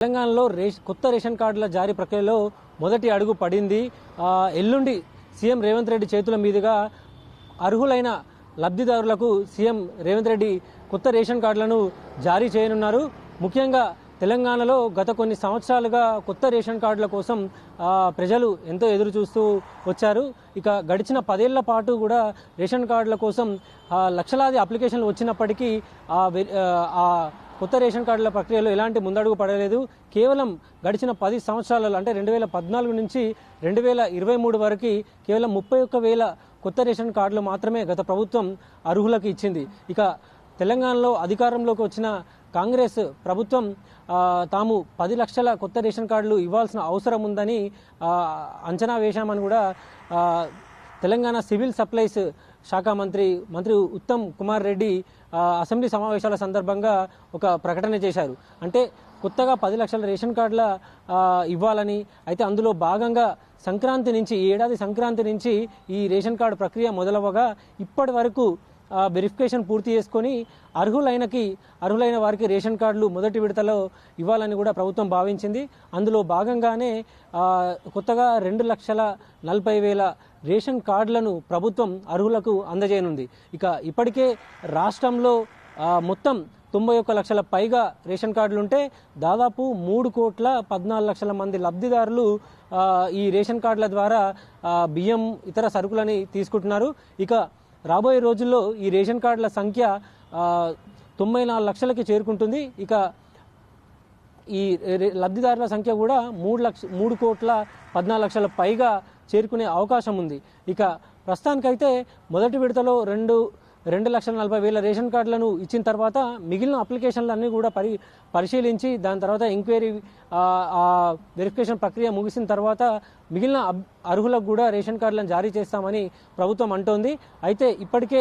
తెలంగాణలో కొత్త రేషన్ కార్డుల జారీ ప్రక్రియలో మొదటి అడుగు పడింది. ఎల్లుండి సీఎం రేవంత్ రెడ్డి చేతుల మీదుగా అర్హులైన లబ్ధిదారులకు సీఎం రేవంత్ రెడ్డి కొత్త రేషన్ కార్డులను జారీ చేయనున్నారు. ముఖ్యంగా తెలంగాణలో గత కొన్ని సంవత్సరాలుగా కొత్త రేషన్ కార్డుల కోసం ప్రజలు ఎంతో ఎదురు చూస్తూ వచ్చారు. ఇక గడిచిన 10 ఏళ్ల పాటు కూడా రేషన్ కార్డుల కోసం లక్షలాది అప్లికేషన్లు వచ్చినప్పటికీ ఆ కొత్త రేషన్ కార్డుల ప్రక్రియలో ఎలాంటి ముందడుగు పడలేదు. కేవలం గడిచిన 10 సంవత్సరాలలో అంటే 2014 నుంచి 2023 వరకు కేవలం 31,000 కొత్త రేషన్ కార్డులు మాత్రమే గత ప్రభుత్వం అర్హులకు ఇచ్చింది. ఇక తెలంగాణలో అధికారంలోకి వచ్చిన కాంగ్రెస్ ప్రభుత్వం తాము 10 లక్షల కొత్త రేషన్ కార్డులు ఇవ్వాల్సిన అవసరం ఉందని అంచనా వేశామని కూడా తెలంగాణ సివిల్ సప్లైస్ శాఖ మంత్రి ఉత్తమ్ కుమార్ రెడ్డి అసెంబ్లీ సమావేశాల సందర్భంగా ఒక ప్రకటన చేశారు. అంటే కొత్తగా 10 లక్షల రేషన్ కార్డుల ఇవ్వాలని, అయితే అందులో భాగంగా సంక్రాంతి నుంచి ఈ ఏడాది సంక్రాంతి నుంచి ఈ రేషన్ కార్డు ప్రక్రియ మొదలవగా ఇప్పటి వరకు వెరిఫికేషన్ పూర్తి చేసుకొని అర్హులైన వారికి రేషన్ కార్డులు మొదటి విడతలో ఇవ్వాలని కూడా ప్రభుత్వం భావించింది. అందులో భాగంగానే కొత్తగా 2,40,000 రేషన్ కార్డులను ప్రభుత్వం అర్హులకు అందజేయనుంది. ఇక ఇప్పటికే రాష్ట్రంలో మొత్తం 91 లక్షల పైగా రేషన్ కార్డులు ఉంటే దాదాపు 3,14,00,000 మంది లబ్ధిదారులు ఈ రేషన్ కార్డుల ద్వారా బియ్యం ఇతర సరుకులని తీసుకుంటున్నారు. ఇక రాబోయే రోజుల్లో ఈ రేషన్ కార్డుల సంఖ్య 94 లక్షలకి చేరుకుంటుంది. ఇక ఈ లబ్ధిదారుల సంఖ్య కూడా 3,14,00,000 పైగా చేరుకునే అవకాశం ఉంది. ఇక ప్రస్తుతానికైతే మొదటి విడతలో 2,40,000 రేషన్ కార్డులను ఇచ్చిన తర్వాత మిగిలిన అప్లికేషన్లన్నీ కూడా పరిశీలించి దాని తర్వాత ఎంక్వైరీ వెరిఫికేషన్ ప్రక్రియ ముగిసిన తర్వాత మిగిలిన అర్హులకు కూడా రేషన్ కార్డులను జారీ చేస్తామని ప్రభుత్వం అంటోంది. అయితే ఇప్పటికే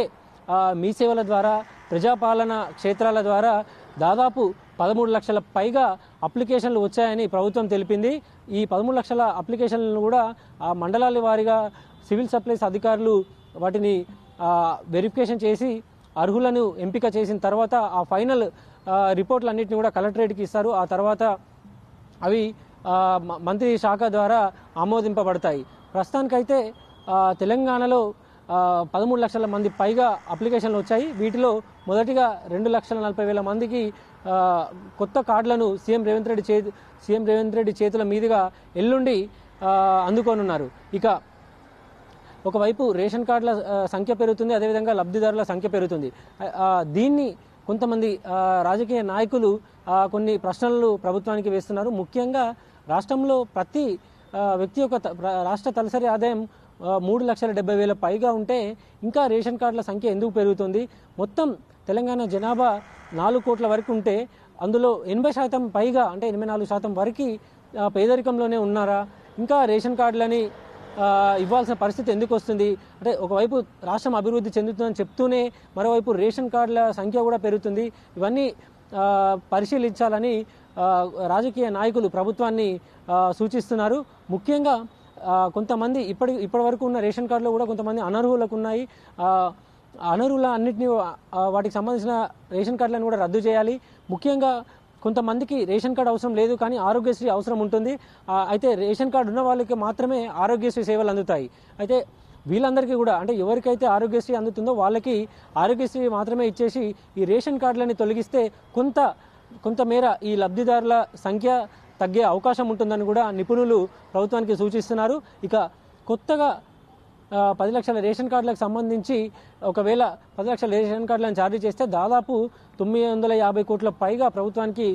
మీ సేవల ద్వారా ప్రజాపాలన క్షేత్రాల ద్వారా దాదాపు 13 లక్షల పైగా అప్లికేషన్లు వచ్చాయని ప్రభుత్వం తెలిపింది. ఈ 13 లక్షల అప్లికేషన్లను కూడా ఆ మండలాల వారీగా సివిల్ సప్లైస్ అధికారులు వాటిని వెరిఫికేషన్ చేసి అర్హులను ఎంపిక చేసిన తర్వాత ఆ ఫైనల్ రిపోర్ట్లన్నింటినీ కూడా కలెక్టరేట్కి ఇస్తారు. ఆ తర్వాత అవి మంత్రి శాఖ ద్వారా ఆమోదింపబడతాయి. ప్రస్తుతానికైతే తెలంగాణలో 13 లక్షల మంది పైగా అప్లికేషన్లు వచ్చాయి. వీటిలో మొదటిగా 2,40,000 మందికి కొత్త కార్డులను సీఎం రేవంత్ రెడ్డి చేతుల మీదుగా ఎల్లుండి అందుకోనున్నారు. ఇక ఒకవైపు రేషన్ కార్డుల సంఖ్య పెరుగుతుంది, అదేవిధంగా లబ్ధిదారుల సంఖ్య పెరుగుతుంది. దీన్ని కొంతమంది రాజకీయ నాయకులు కొన్ని ప్రశ్నలు ప్రభుత్వానికి వేస్తున్నారు. ముఖ్యంగా రాష్ట్రంలో ప్రతి వ్యక్తి యొక్క రాష్ట్ర తలసరి ఆదాయం 3,70,000 పైగా ఉంటే ఇంకా రేషన్ కార్డుల సంఖ్య ఎందుకు పెరుగుతుంది? మొత్తం తెలంగాణ జనాభా 4 కోట్ల వరకు ఉంటే అందులో 80% పైగా అంటే 84% వరకు పేదరికంలోనే ఉన్నారా? ఇంకా రేషన్ కార్డులని ఇవ్వాల్సిన పరిస్థితి ఎందుకు వస్తుంది? అంటే ఒకవైపు రాష్ట్రం అభివృద్ధి చెందుతుందని చెప్తూనే మరోవైపు రేషన్ కార్డుల సంఖ్య కూడా పెరుగుతుంది. ఇవన్నీ పరిశీలించాలని రాజకీయ నాయకులు ప్రభుత్వాన్ని సూచిస్తున్నారు. ముఖ్యంగా కొంతమంది ఇప్పటి వరకు ఉన్న రేషన్ కార్డులో కూడా కొంతమంది అనర్హులకు ఉన్నాయి. అనర్హుల అన్నింటినీ వాటికి సంబంధించిన రేషన్ కార్డులను కూడా రద్దు చేయాలి. ముఖ్యంగా కొంతమందికి రేషన్ కార్డు అవసరం లేదు, కానీ ఆరోగ్యశ్రీ అవసరం ఉంటుంది. అయితే రేషన్ కార్డు ఉన్న వాళ్ళకి మాత్రమే ఆరోగ్యశ్రీ సేవలు అందుతాయి. అయితే వీళ్ళందరికీ కూడా అంటే ఎవరికైతే ఆరోగ్యశ్రీ అందుతుందో వాళ్ళకి ఆరోగ్యశ్రీ మాత్రమే ఇచ్చేసి ఈ రేషన్ కార్డులని తొలగిస్తే కొంతమేర ఈ లబ్ధిదారుల సంఖ్య తగ్గే అవకాశం ఉంటుందని కూడా నిపుణులు ప్రభుత్వానికి సూచిస్తున్నారు. ఇక కొత్తగా 10 లక్షల రేషన్ కార్డులకు సంబంధించి ఒకవేళ 10 లక్షల రేషన్ కార్డులను జారీ చేస్తే దాదాపు 950 కోట్ల పైగా ప్రభుత్వానికి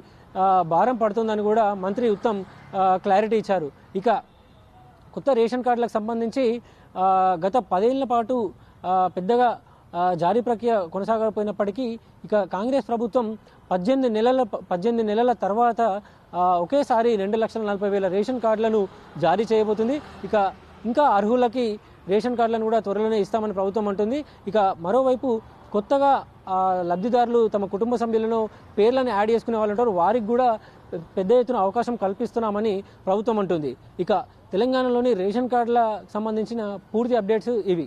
భారం పడుతుందని కూడా మంత్రి ఉత్తమ్ క్లారిటీ ఇచ్చారు. ఇక కొత్త రేషన్ కార్డులకు సంబంధించి గత 10 ఏళ్ల పాటు పెద్దగా జారీ ప్రక్రియ కొనసాగకపోయినప్పటికీ ఇక కాంగ్రెస్ ప్రభుత్వం 18 నెలల తర్వాత ఒకేసారి 2,40,000 రేషన్ కార్డులను జారీ చేయబోతుంది. ఇక ఇంకా అర్హులకి రేషన్ కార్డులను కూడా త్వరలోనే ఇస్తామని ప్రభుత్వం అంటుంది. ఇక మరోవైపు కొత్తగా లబ్ధిదారులు తమ కుటుంబ సభ్యులను పేర్లను యాడ్ చేసుకునే వాళ్ళు ఉంటారు, వారికి కూడా పెద్ద ఎత్తున అవకాశం కల్పిస్తున్నామని ప్రభుత్వం అంటుంది. ఇక తెలంగాణలోని రేషన్ కార్డుల సంబంధించిన పూర్తి అప్డేట్స్ ఇవి.